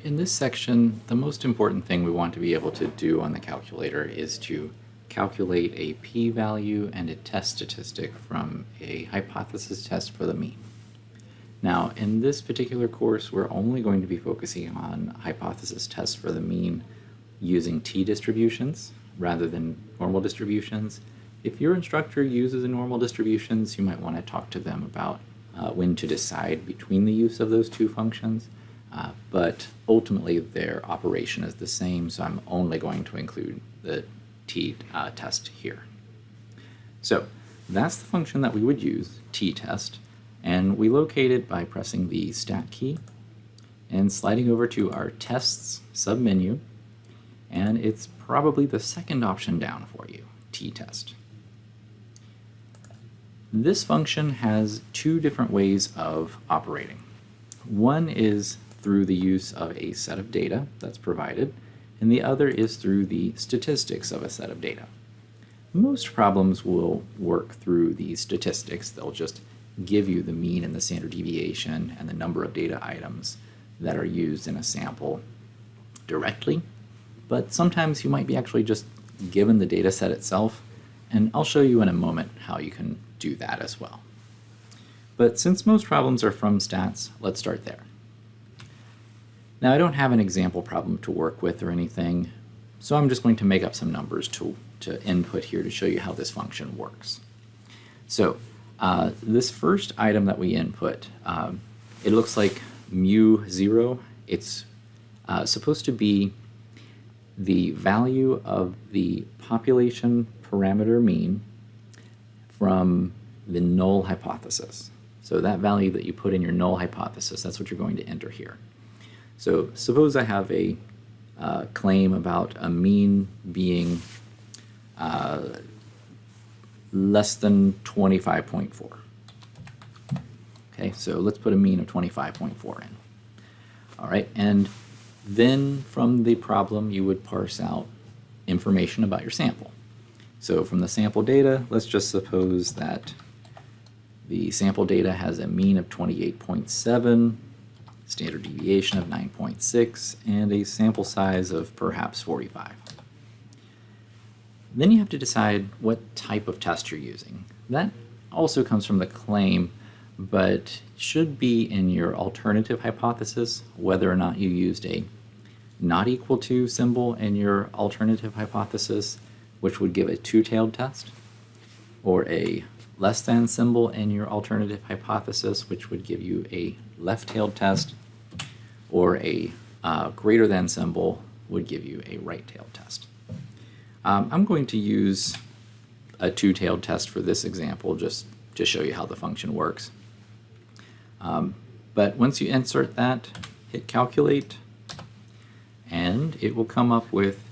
In this section, the most important thing we want to be able to do on the calculator is to calculate a p-value and a test statistic from a hypothesis test for the mean. Now, in this particular course, we're only going to be focusing on hypothesis tests for the mean using t-distributions rather than normal distributions. If your instructor uses normal distributions, you might want to talk to them about when to decide between the use of those two functions. But ultimately their operation is the same, so I'm only going to include the t-test here. So that's the function that we would use, t-test, and we locate it by pressing the stat key and sliding over to our tests submenu, and it's probably the second option down for you, t-test. This function has two different ways of operating. One is through the use of a set of data that's provided, and the other is through the statistics of a set of data. Most problems will work through the statistics. They'll just give you the mean and the standard deviation and the number of data items that are used in a sample directly, but sometimes you might be actually just given the data set itself, and I'll show you in a moment how you can do that as well. But since most problems are from stats, let's start there. Now, I don't have an example problem to work with or anything, so I'm just going to make up some numbers to input here to show you how this function works. So this first item that we input, it looks like mu0. It's supposed to be the value of the population parameter mean from the null hypothesis. So that value that you put in your null hypothesis, that's what you're going to enter here. So suppose I have a claim about a mean being less than 25.4. Okay, so let's put a mean of 25.4 in. All right, and then from the problem you would parse out information about your sample. So from the sample data, let's just suppose that the sample data has a mean of 28.7, standard deviation of 9.6, and a sample size of perhaps 45. Then you have to decide what type of test you're using. That also comes from the claim, but should be in your alternative hypothesis, whether or not you used a not equal to symbol in your alternative hypothesis, which would give a two-tailed test, or a less than symbol in your alternative hypothesis, which would give you a left-tailed test, or a greater than symbol would give you a right-tailed test. I'm going to use a two-tailed test for this example just to show you how the function works. But once you insert that, hit calculate, and it will come up with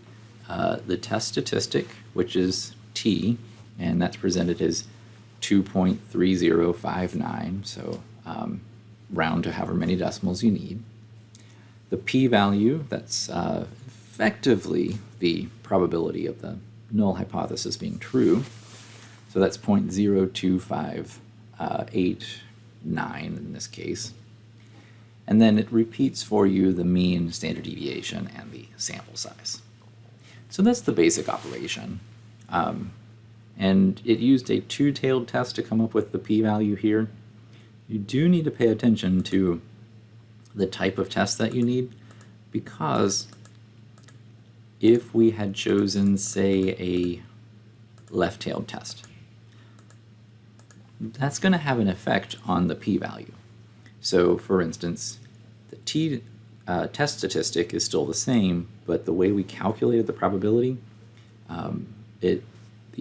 the test statistic, which is t, and that's presented as 2.3059, so round to however many decimals you need. The p-value, that's effectively the probability of the null hypothesis being true, so that's 0.02589 in this case. And then it repeats for you the mean, standard deviation, and the sample size. So that's the basic operation. And it used a two-tailed test to come up with the p-value here. You do need to pay attention to the type of test that you need, because if we had chosen, say, a left-tailed test, that's going to have an effect on the p-value. So, for instance, the t-test statistic is still the same, but the way we calculated the probability, the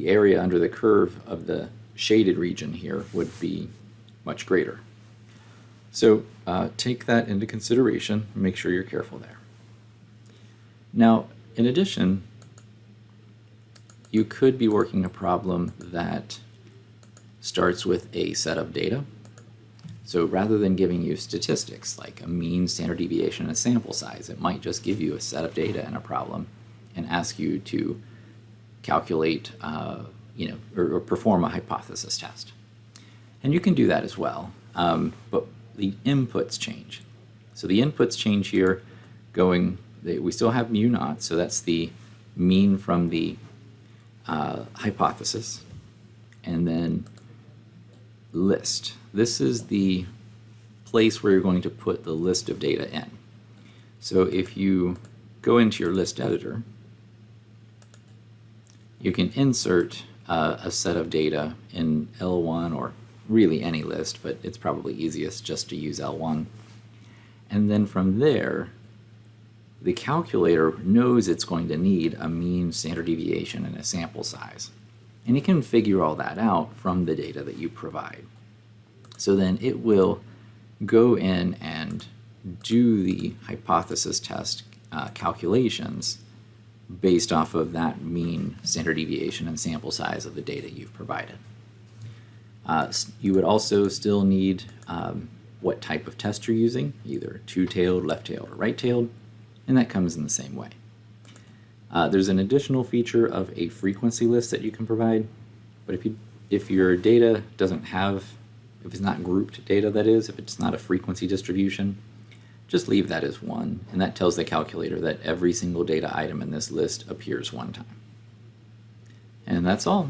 area under the curve of the shaded region here would be much greater. So take that into consideration and make sure you're careful there. Now, in addition, you could be working a problem that starts with a set of data. So rather than giving you statistics like a mean, standard deviation, and a sample size, it might just give you a set of data in a problem and ask you to calculate, or perform a hypothesis test. And you can do that as well, but the inputs change. So the inputs change here we still have mu naught, so that's the mean from the hypothesis, and then list. This is the place where you're going to put the list of data in. So if you go into your list editor, you can insert a set of data in L1, or really any list, but it's probably easiest just to use L1. And then from there, the calculator knows it's going to need a mean, standard deviation, and a sample size. And it can figure all that out from the data that you provide. So then it will go in and do the hypothesis test calculations based off of that mean, standard deviation, and sample size of the data you've provided. You would also still need what type of test you're using, either two-tailed, left-tailed, or right-tailed, and that comes in the same way. There's an additional feature of a frequency list that you can provide, but if your data doesn't have, if it's not grouped data, that is, if it's not a frequency distribution, just leave that as 1, and that tells the calculator that every single data item in this list appears one time. And that's all.